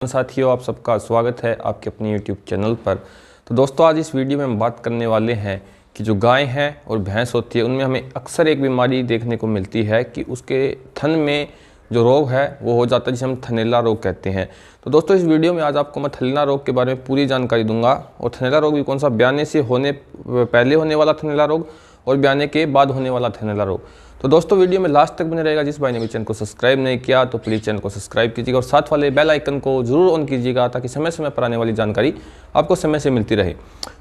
साथियों, आप सबका स्वागत है आपके अपने YouTube चैनल पर। तो दोस्तों, आज इस वीडियो में हम बात करने वाले हैं कि जो गाय हैं और भैंस होती है उनमें हमें अक्सर एक बीमारी देखने को मिलती है कि उसके थन में जो रोग है वो हो जाता है, जिसे हम थनैला रोग कहते हैं। तो दोस्तों, इस वीडियो में आज आपको मैं थनैला रोग के बारे में पूरी जानकारी दूंगा। और थनैला रोग भी कौन सा, ब्याने से पहले होने वाला थनैला रोग और ब्याने के बाद होने वाला थनैला रोग। तो दोस्तों, वीडियो में लास्ट तक बने रहेगा। जिस भाई ने भी चैनल को सब्सक्राइब नहीं किया तो प्लीज़ चैनल को सब्सक्राइब कीजिएगा और साथ वाले बेल आइकन को जरूर ऑन कीजिएगा ताकि समय समय पर आने वाली जानकारी आपको समय से मिलती रहे।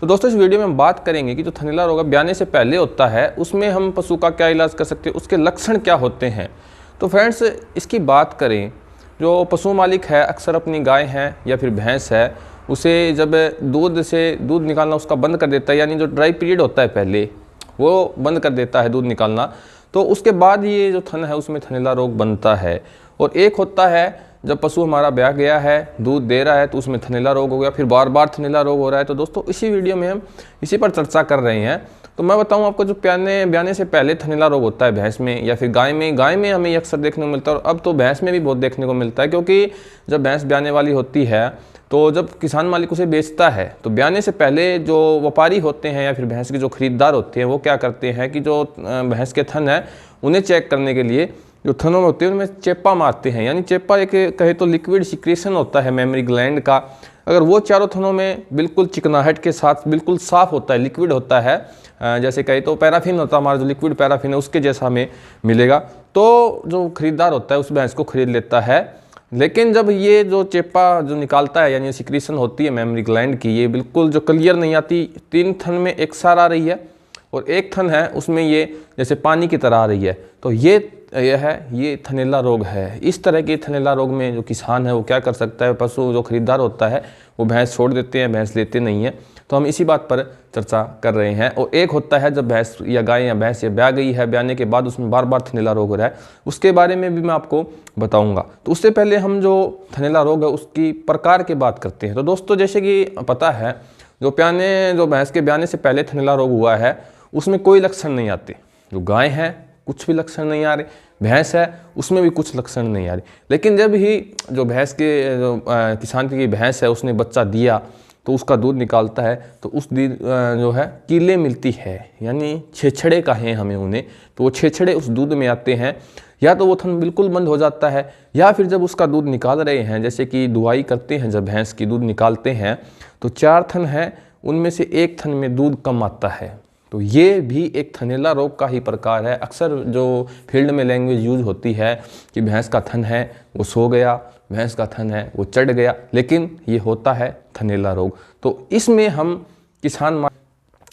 तो दोस्तों, इस वीडियो में हम बात करेंगे कि जो थनैला रोग ब्याने से पहले होता है उसमें हम पशु का क्या इलाज कर सकते हैं, उसके लक्षण क्या होते हैं। तो फ्रेंड्स, इसकी बात करें, जो पशु मालिक है अक्सर अपनी गाय है या फिर भैंस है उसे जब दूध निकालना उसका बंद कर देता है, यानी जो ड्राई पीरियड होता है पहले वो बंद कर देता है दूध निकालना, तो उसके बाद ये जो थन है उसमें थनैला रोग बनता है। और एक होता है जब पशु हमारा ब्याह गया है, दूध दे रहा है, तो उसमें थनैला रोग हो गया, फिर बार बार थनैला रोग हो रहा है। तो दोस्तों, इसी वीडियो में हम इसी पर चर्चा कर रहे हैं। तो मैं बताऊं आपको, जो ब्याने से पहले थनैला रोग होता है भैंस में या फिर गाय में हमें ये अक्सर देखने को मिलता है। और अब तो भैंस में भी बहुत देखने को मिलता है, क्योंकि जब भैंस ब्याने वाली होती है तो जब किसान मालिक उसे बेचता है तो ब्याने से पहले जो व्यापारी होते हैं या फिर भैंस के जो खरीदार होते हैं वो क्या करते हैं कि जो भैंस के थन है उन्हें चेक करने के लिए जो थनों में होते हैं उनमें चेप्पा मारते हैं। यानी चेप्पा एक कहे तो लिक्विड सिक्रेशन होता है मेमरी ग्लैंड का। अगर वो चारों थनों में बिल्कुल चिकनाहट के साथ बिल्कुल साफ होता है, लिक्विड होता है, जैसे कहे तो पैराफिन होता है, हमारा जो लिक्विड पैराफिन है उसके जैसा हमें मिलेगा, तो जो खरीदार होता है उस भैंस को खरीद लेता है। लेकिन जब ये जो चेप्पा जो निकालता है, यानी सिक्रीशन होती है मेमरी ग्लैंड की, ये बिल्कुल जो क्लियर नहीं आती, 3 थन में एक सार आ रही है और एक थन है उसमें ये जैसे पानी की तरह आ रही है, तो ये थनैला रोग है। इस तरह के थनैला रोग में जो किसान है वो क्या कर सकता है, पशु जो खरीदार होता है वो भैंस छोड़ देते हैं, भैंस लेते नहीं है। तो हम इसी बात पर चर्चा कर रहे हैं। और एक होता है जब भैंस या गाय या भैंस या ब्याह गई है, ब्याने के बाद उसमें बार बार थनैला रोग हो रहा है, उसके बारे में भी मैं आपको बताऊंगा। तो उससे पहले हम जो थनैला रोग है उसकी प्रकार की बात करते हैं। तो दोस्तों, जैसे कि पता है, जो भैंस के ब्याने से पहले थनैला रोग हुआ है उसमें कोई लक्षण नहीं आते। जो गाय है कुछ भी लक्षण नहीं आ रहे, भैंस है उसमें भी कुछ लक्षण नहीं आ रहे। लेकिन जब ही जो भैंस के किसान की भैंस है उसने बच्चा दिया तो उसका दूध निकालता है, तो उस दिन जो है कीले मिलती है, यानी छेछड़े कहें हमें उन्हें, तो वो छेछड़े उस दूध में आते हैं। या तो वो थन बिल्कुल बंद हो जाता है, या फिर जब उसका दूध निकाल रहे हैं, जैसे कि दुहाई करते हैं, जब भैंस की दूध निकालते हैं तो 4 थन हैं, उनमें से एक थन में दूध कम आता है। तो ये भी एक थनैला रोग का ही प्रकार है। अक्सर जो फील्ड में लैंग्वेज यूज होती है कि भैंस का थन है वो सो गया, भैंस का थन है वो चढ़ गया, लेकिन ये होता है थनैला रोग। तो इसमें हम किसान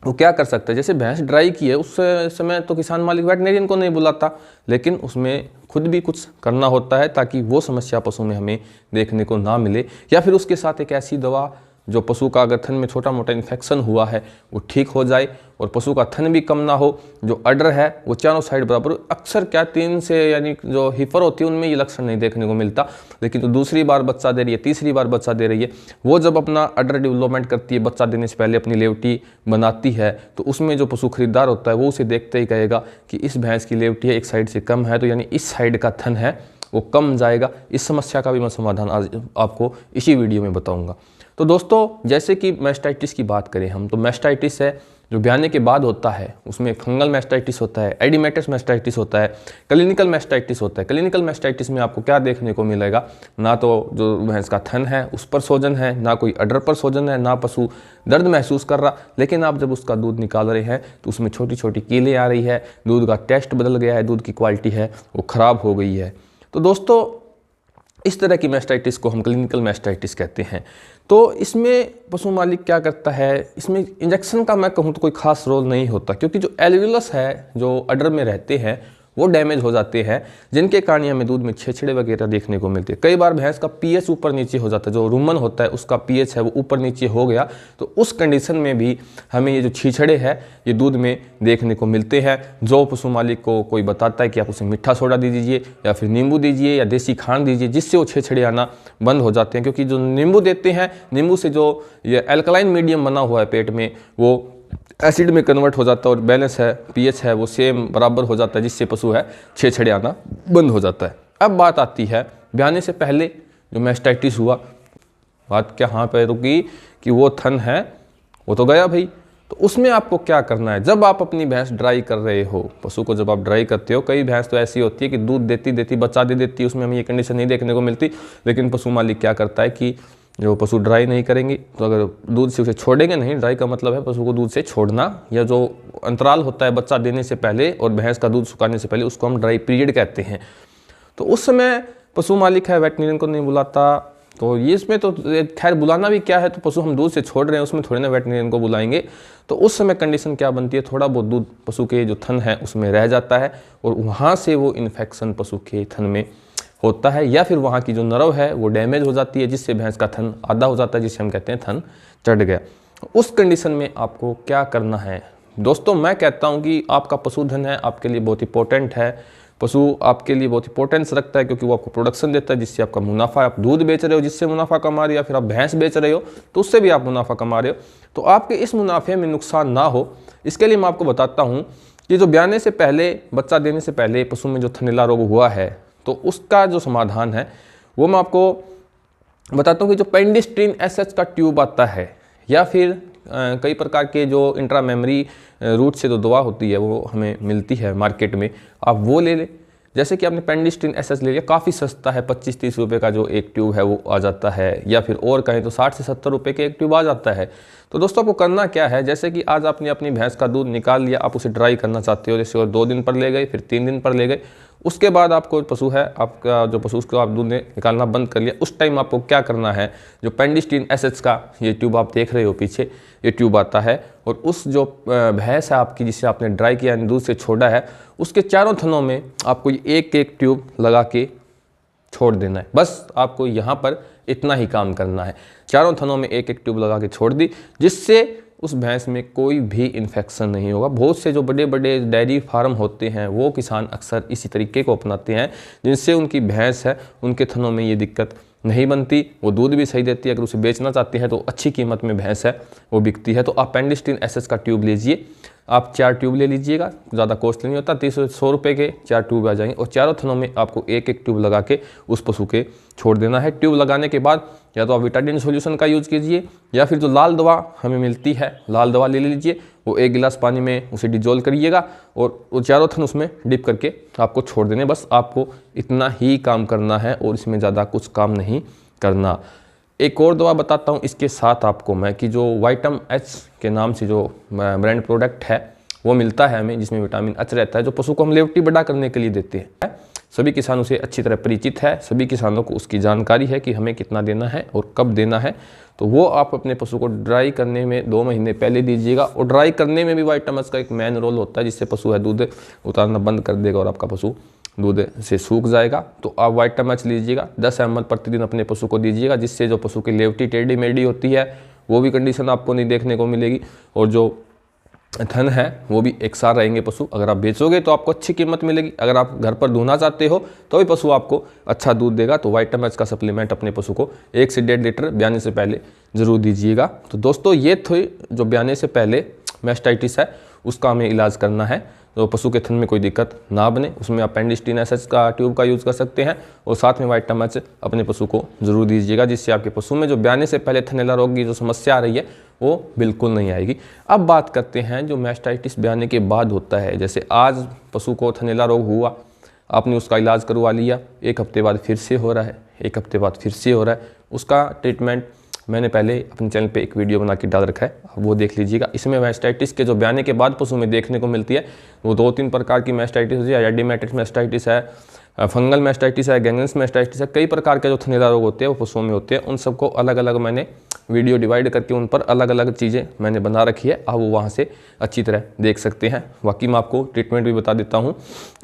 वो क्या कर सकते हैं, जैसे भैंस ड्राई की है उस समय तो किसान मालिक वेटनेरियन को नहीं बुलाता, लेकिन उसमें खुद भी कुछ करना होता है ताकि वो समस्या पशु में हमें देखने को ना मिले। या फिर उसके साथ एक ऐसी दवा जो पशु का अगर थन में छोटा मोटा इन्फेक्शन हुआ है वो ठीक हो जाए और पशु का थन भी कम ना हो, जो अडर है वो चारों साइड बराबर। अक्सर क्या 3 से यानी जो हिफर होती है उनमें ये लक्षण नहीं देखने को मिलता, लेकिन जो दूसरी बार बच्चा दे रही है, तीसरी बार बच्चा दे रही है, वो जब अपना अडर डेवलपमेंट करती है, बच्चा देने से पहले अपनी लेवटी बनाती है, तो उसमें जो पशु खरीदार होता है वो उसे देखते ही कहेगा कि इस भैंस की लेवटी है एक साइड से कम है, तो यानी इस साइड का थन है वो कम जाएगा। इस समस्या का भी मैं समाधान आज आपको इसी वीडियो में बताऊँगा। तो दोस्तों, जैसे कि मैस्टाइटिस की बात करें हम, तो मैस्टाइटिस है जो ब्याने के बाद होता है, उसमें फंगल मैस्टाइटिस होता है, एडिमेटस मैस्टाइटिस होता है, क्लिनिकल मैस्टाइटिस होता है। क्लिनिकल मैस्टाइटिस में आपको क्या देखने को मिलेगा, ना तो जो भैंस का थन है उस पर सोजन है, ना कोई अडर पर सोजन है, ना पशु दर्द महसूस कर रहा, लेकिन आप जब उसका दूध निकाल रहे हैं तो उसमें छोटी छोटी कीलें आ रही है, दूध का टेस्ट बदल गया है, दूध की क्वालिटी है वो ख़राब हो गई है। तो दोस्तों, इस तरह की मैस्टाइटिस को हम क्लिनिकल मैस्टाइटिस कहते हैं। तो इसमें पशु मालिक क्या करता है, इसमें इंजेक्शन का मैं कहूँ तो कोई खास रोल नहीं होता, क्योंकि जो एल्वियोलस है जो अडर में रहते हैं वो डैमेज हो जाते हैं, जिनके कारण हमें दूध में छेछड़े वगैरह देखने को मिलते हैं। कई बार भैंस का पीएच ऊपर नीचे हो जाता है, जो रुमन होता है उसका पीएच है वो ऊपर नीचे हो गया, तो उस कंडीशन में भी हमें ये जो छीछड़े है ये दूध में देखने को मिलते हैं। जो पशु मालिक को कोई बताता है कि आप उसे मीठा सोडा दे दीजिए या फिर नींबू दीजिए या देसी खांड दीजिए, जिससे वो छेछड़े आना बंद हो जाते हैं। क्योंकि जो नींबू देते हैं, नींबू से जो ये एल्कलाइन मीडियम बना हुआ है पेट में वो एसिड में कन्वर्ट हो जाता है और बैलेंस है, पीएच है वो सेम बराबर हो जाता है, जिससे पशु है छेछड़े आना बंद हो जाता है। अब बात आती है ब्याने से पहले जो मैस्टाइटिस हुआ बात क्या यहाँ पे रुकी कि वो थन है वो तो गया भाई। तो उसमें आपको क्या करना है, जब आप अपनी भैंस ड्राई कर रहे हो, पशु को जब आप ड्राई करते हो, कई भैंस तो ऐसी होती है कि दूध देती देती बच्चा दे देती है, उसमें हमें ये कंडीशन नहीं देखने को मिलती। लेकिन पशु मालिक क्या करता है कि जो पशु ड्राई नहीं करेंगे तो अगर दूध से उसे छोड़ेंगे नहीं, ड्राई का मतलब है पशु को दूध से छोड़ना, या जो अंतराल होता है बच्चा देने से पहले और भैंस का दूध सुखाने से पहले, उसको हम ड्राई पीरियड कहते हैं। तो उस समय पशु मालिक है वेटरनरियन को नहीं बुलाता। तो ये इसमें तो खैर बुलाना भी क्या है, तो पशु हम दूध से छोड़ रहे हैं उसमें थोड़े ना वेटरनरियन को बुलाएंगे। तो उस समय कंडीशन क्या बनती है, थोड़ा बहुत दूध पशु के जो थन है उसमें रह जाता है और वहाँ से वो इन्फेक्शन पशु के थन में होता है, या फिर वहाँ की जो नर्व है वो डैमेज हो जाती है, जिससे भैंस का थन आधा हो जाता है, जिसे हम कहते हैं थन चढ़ गया। उस कंडीशन में आपको क्या करना है दोस्तों, मैं कहता हूँ कि आपका पशुधन है आपके लिए बहुत इंपॉर्टेंट है। पशु आपके लिए बहुत इंपॉर्टेंस रखता है क्योंकि वो आपको प्रोडक्शन देता है, जिससे आपका मुनाफा, आप दूध बेच रहे हो जिससे मुनाफा कमा रहे हो, या फिर आप भैंस बेच रहे हो तो उससे भी आप मुनाफा कमा रहे हो। तो आपके इस मुनाफे में नुकसान ना हो, इसके लिए मैं आपको बताता हूँ कि जो ब्याने से पहले, बच्चा देने से पहले पशु में जो थनैला रोग हुआ है, तो उसका जो समाधान है वो मैं आपको बताता हूँ कि जो पेंडिस्ट्रीन एसएच का ट्यूब आता है, या फिर कई प्रकार के जो इंट्रा मेमरी रूट से जो दवा होती है वो हमें मिलती है मार्केट में, आप वो ले लें। जैसे कि आपने पेंडिस्ट्रीन एसएच ले लिया, काफ़ी सस्ता है, 25-30 रुपये का जो एक ट्यूब है वो आ जाता है, या फिर और कहें तो 60 से 70 रुपये के एक ट्यूब आ जाता है। तो दोस्तों आपको करना क्या है, जैसे कि आज आपने अपनी भैंस का दूध निकाल लिया, आप उसे ड्राई करना चाहते हो, जैसे और 2 दिन पर ले गए, फिर 3 दिन पर ले गए, उसके बाद आपको पशु है आपका जो पशु, उसको आप दूध निकालना बंद कर लिया, उस टाइम आपको क्या करना है, जो पेंडिस्ट्रीन एसएच का ये ट्यूब आप देख रहे हो पीछे, ये ट्यूब आता है, और उस जो भैंस है आपकी जिसे आपने ड्राई किया दूध से छोड़ा है, उसके चारों थनों में आपको एक एक ट्यूब लगा के छोड़ देना है। बस आपको यहाँ पर इतना ही काम करना है, चारों थनों में एक एक ट्यूब लगा के छोड़ दी, जिससे उस भैंस में कोई भी इन्फेक्शन नहीं होगा। बहुत से जो बड़े बड़े डेयरी फार्म होते हैं वो किसान अक्सर इसी तरीके को अपनाते हैं, जिनसे उनकी भैंस है उनके थनों में ये दिक्कत नहीं बनती, वो दूध भी सही देती है। अगर उसे बेचना चाहते हैं तो अच्छी कीमत में भैंस है वो बिकती है। तो आप पेंडिस्ट्रीन एसएच का ट्यूब लीजिए, आप 4 ट्यूब ले लीजिएगा, ज़्यादा कॉस्टली नहीं होता, 100 रुपये के 4 ट्यूब आ जाएंगे, और चारों थनों में आपको एक एक ट्यूब लगा के उस पशु के छोड़ देना है। ट्यूब लगाने के बाद या तो आप विटाडिन सॉल्यूशन का यूज़ कीजिए, या फिर जो लाल दवा हमें मिलती है, लाल दवा ले लीजिए, वो 1 गिलास पानी में उसे डिजोल्व करिएगा और वो चारों थन उसमें डिप करके आपको छोड़ देने। बस आपको इतना ही काम करना है और इसमें ज़्यादा कुछ काम नहीं करना। एक और दवा बताता हूँ इसके साथ आपको मैं, कि जो वाइटम एच के नाम से जो ब्रांड प्रोडक्ट है वो मिलता है हमें, जिसमें विटामिन एच रहता है, जो पशु को हम लेवटी बढ़ा करने के लिए देते हैं। सभी किसानों से अच्छी तरह परिचित है, सभी किसानों को उसकी जानकारी है कि हमें कितना देना है और कब देना है। तो वो आप अपने पशु को ड्राई करने में 2 महीने पहले दीजिएगा। और ड्राई करने में भी वाइटम एच का एक मेन रोल होता है, जिससे पशु है दूध उतारना बंद कर देगा और आपका पशु दूध से सूख जाएगा। तो आप वाइटम एच लीजिएगा, 10 ml प्रतिदिन अपने पशु को दीजिएगा, जिससे जो पशु की लेवटी टेढ़ी मेढ़ी होती है वो भी कंडीशन आपको नहीं देखने को मिलेगी, और जो थन है वो भी एक साथ रहेंगे पशु। अगर आप बेचोगे तो आपको अच्छी कीमत मिलेगी, अगर आप घर पर दूहना चाहते हो तो भी पशु आपको अच्छा दूध देगा। तो वाइटम एच का सप्लीमेंट अपने पशु को 1 से 1.5 लीटर ब्याने से पहले ज़रूर दीजिएगा। तो दोस्तों ये थे जो ब्याने से पहले मैस्टाइटिस है उसका हमें इलाज करना है, तो पशु के थन में कोई दिक्कत ना बने, उसमें आप पेंडिस्ट्रीन एसएच का ट्यूब का यूज़ कर सकते हैं, और साथ में वाइटम एच अपने पशु को ज़रूर दीजिएगा, जिससे आपके पशु में जो ब्याने से पहले थनैला रोग की जो समस्या आ रही है वो बिल्कुल नहीं आएगी। अब बात करते हैं जो मैस्टाइटिस ब्याने के बाद होता है। जैसे आज पशु को थनैला रोग हुआ, आपने उसका इलाज करवा लिया, 1 हफ्ते बाद फिर से हो रहा है, 1 हफ्ते बाद फिर से हो रहा है, उसका ट्रीटमेंट मैंने पहले अपने चैनल पे एक वीडियो बना के डाल रखा है, वो देख लीजिएगा। इसमें मैस्टाइटिस के जो ब्याने के बाद पशु में देखने को मिलती है वो 2-3 प्रकार की मैस्टाइटिस है, एडिमेटिस मैस्टाइटिस है, फंगल मैस्टाइटिस है, गैंगरेनस मैस्टाइटिस है, कई प्रकार के जो थनैला रोग होते हैं वो पशुओं में होते हैं। उन सबको अलग अलग मैंने वीडियो डिवाइड करके उन पर अलग अलग चीज़ें मैंने बना रखी है, आप वो वहाँ से अच्छी तरह देख सकते हैं। बाकी मैं आपको ट्रीटमेंट भी बता देता हूँ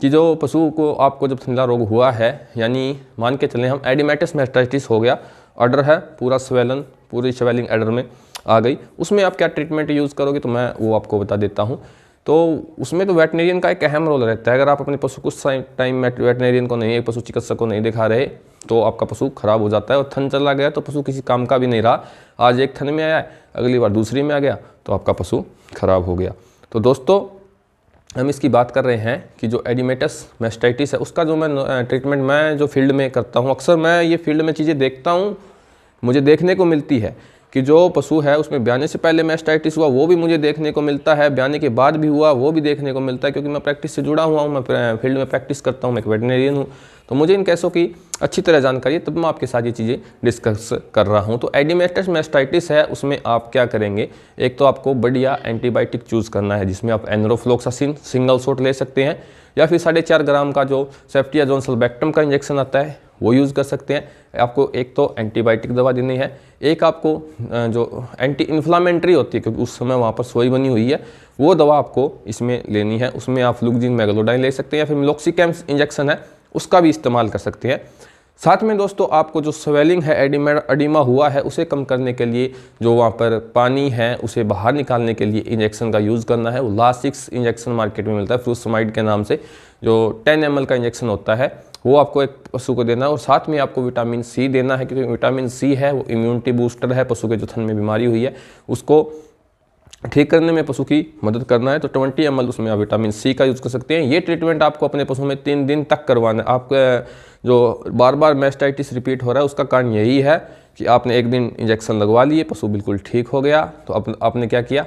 कि जो पशु को आपको जब थनैला रोग हुआ है, यानी मान के चलें हम एडिमेटिस मैस्टाइटिस हो गया, अडर है पूरा स्वेलन, पूरी स्वेलिंग अडर में आ गई, उसमें आप क्या ट्रीटमेंट यूज़ करोगे तो मैं वो आपको बता देता हूँ। तो उसमें तो वेटनेरियन का एक अहम रोल रहता है। अगर आप अपने पशु कुछ टाइम वेटनेरियन को नहीं, पशु चिकित्सक को नहीं दिखा रहे तो आपका पशु खराब हो जाता है, और थन चला गया तो पशु किसी काम का भी नहीं रहा। आज एक थन में आया है, अगली बार दूसरी में आ गया तो आपका पशु खराब हो गया। तो दोस्तों हम इसकी बात कर रहे हैं कि जो एडिमेटस मैस्टाइटिस है उसका जो मैं ट्रीटमेंट मैं जो फील्ड में करता हूँ, अक्सर मैं ये फील्ड में चीज़ें देखता हूँ मुझे देखने को मिलती है कि जो पशु है उसमें ब्याने से पहले मैस्टाइटिस हुआ वो भी मुझे देखने को मिलता है, ब्याने के बाद भी हुआ वो भी देखने को मिलता है, क्योंकि मैं प्रैक्टिस से जुड़ा हुआ हूँ, मैं फील्ड में प्रैक्टिस करता हूँ, मैं एक वेटरनरियन हूँ, तो मुझे इन केसों की अच्छी तरह जानकारी है, तब मैं आपके साथ ये चीज़ें डिस्कस कर रहा हूँ। तो एडिमेटस मैस्टाइटिस है, उसमें आप क्या करेंगे, एक तो आपको बढ़िया एंटीबायोटिक चूज़ करना है जिसमें आप एनरोफ्लोक्सासिन सिंगल शॉट ले सकते हैं, या फिर 4.5 ग्राम का जो सेफ्टियाजोन का इंजेक्शन आता है वो यूज़ कर सकते हैं। आपको एक तो एंटीबायोटिक दवा देनी है, एक आपको जो एंटी इन्फ्लामेंट्री होती है, क्योंकि उस समय वहाँ पर सोई बनी हुई है, वो दवा आपको इसमें लेनी है। उसमें आप फ्लुक्जिन मेगालोडाइन ले सकते हैं, या फिर मिलोक्सिकैम इंजेक्शन है उसका भी इस्तेमाल कर सकते हैं। साथ में दोस्तों आपको जो स्वेलिंग है, एडिमा हुआ है, उसे कम करने के लिए जो वहाँ पर पानी है उसे बाहर निकालने के लिए इंजेक्शन का यूज़ करना है। वो लासिक्स इंजेक्शन मार्केट में मिलता है फ्रूसमाइड के नाम से, जो 10 ml का इंजेक्शन होता है, वो आपको एक पशु को देना है। और साथ में आपको विटामिन सी देना है, क्योंकि विटामिन सी है वो इम्यूनिटी बूस्टर है, पशु के जो थन में बीमारी हुई है उसको ठीक करने में पशु की मदद करना है। तो 20 ml उसमें आप विटामिन सी का यूज़ कर सकते हैं। ये ट्रीटमेंट आपको अपने पशु में 3 दिन तक करवाना है। आपका जो बार बार मैस्टाइटिस रिपीट हो रहा है उसका कारण यही है कि आपने एक दिन इंजेक्शन लगवा लिए, पशु बिल्कुल ठीक हो गया, तो आपने क्या किया,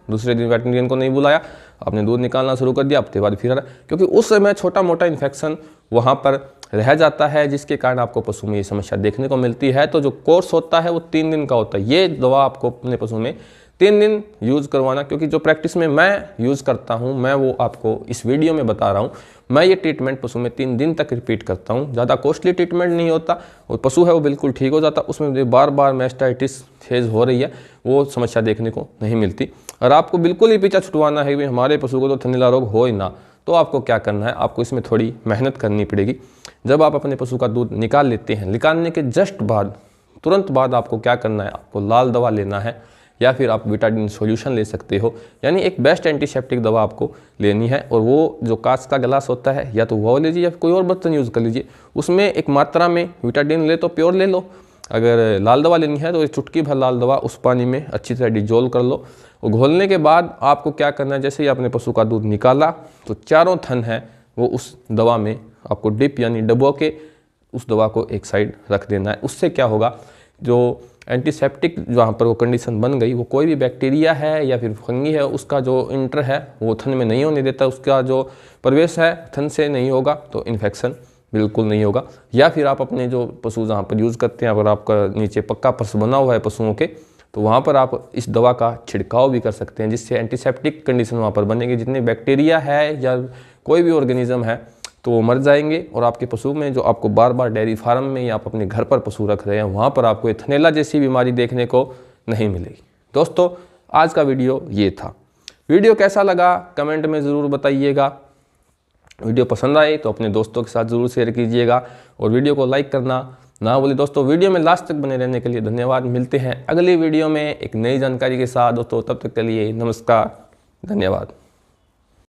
दूसरे दिन वेटरनरियन को नहीं बुलाया, आपने दूध निकालना शुरू कर दिया, हफ्ते बाद फिर आ रहा, क्योंकि उस समय छोटा मोटा इन्फेक्शन वहाँ पर रह जाता है, जिसके कारण आपको पशु में ये समस्या देखने को मिलती है। तो जो कोर्स होता है वो 3 दिन का होता है। ये दवा आपको अपने पशु में 3 दिन यूज़ करवाना, क्योंकि जो प्रैक्टिस में मैं यूज़ करता हूँ, मैं वो आपको इस वीडियो में बता रहा हूँ। मैं ये ट्रीटमेंट पशु में 3 दिन तक रिपीट करता हूँ। ज़्यादा कॉस्टली ट्रीटमेंट नहीं होता, और पशु है वो बिल्कुल ठीक हो जाता। उसमें जो बार बार मैस्टाइटिस फेज हो रही है वो समस्या देखने को नहीं मिलती। और आपको बिल्कुल ही पीछा छुटवाना है कि हमारे पशु को तो थनैला रोग हो ही ना, तो आपको क्या करना है, आपको इसमें थोड़ी मेहनत करनी पड़ेगी। जब आप अपने पशु का दूध निकाल लेते हैं, निकालने के जस्ट बाद तुरंत बाद आपको क्या करना है, आपको लाल दवा लेना है, या फिर आप विटाडिन सॉल्यूशन ले सकते हो, यानी एक बेस्ट एंटीसेप्टिक दवा आपको लेनी है। और वो जो कांच का गिलास होता है, या तो वो लीजिए या कोई और बर्तन यूज़ कर लीजिए, उसमें एक मात्रा में विटाडिन ले तो प्योर ले लो। अगर लाल दवा लेनी है तो एक चुटकी भर लाल दवा उस पानी में अच्छी तरह डिजोल्व कर लो। और घोलने के बाद आपको क्या करना है, जैसे ही आपने पशु का दूध निकाला तो चारों थन है वो उस दवा में आपको डिप यानी डबो के उस दवा को एक साइड रख देना है। उससे क्या होगा, जो एंटीसेप्टिक जहाँ पर वो कंडीशन बन गई, वो कोई भी बैक्टीरिया है या फिर फंगी है, उसका जो इंटर है वो थन में नहीं होने देता, उसका जो प्रवेश है थन से नहीं होगा, तो इन्फेक्शन बिल्कुल नहीं होगा। या फिर आप अपने जो पशु जहाँ पर यूज़ करते हैं, अगर आपका नीचे पक्का फर्श बना हुआ है पशुओं के, तो वहाँ पर आप इस दवा का छिड़काव भी कर सकते हैं, जिससे एंटीसेप्टिक कंडीशन वहाँ पर बनेगी। जितने बैक्टीरिया है या कोई भी ऑर्गेनिज्म है तो वो मर जाएंगे, और आपके पशु में जो आपको बार बार डेयरी फार्म में या आप अपने घर पर पशु रख रहे हैं वहाँ पर आपको ये थनैला जैसी बीमारी देखने को नहीं मिलेगी। दोस्तों आज का वीडियो ये था। वीडियो कैसा लगा कमेंट में ज़रूर बताइएगा। वीडियो पसंद आए तो अपने दोस्तों के साथ ज़रूर शेयर कीजिएगा, और वीडियो को लाइक करना ना भूलिए। दोस्तों वीडियो में लास्ट तक बने रहने के लिए धन्यवाद। मिलते हैं अगली वीडियो में एक नई जानकारी के साथ। दोस्तों तब तक के लिए नमस्कार, धन्यवाद।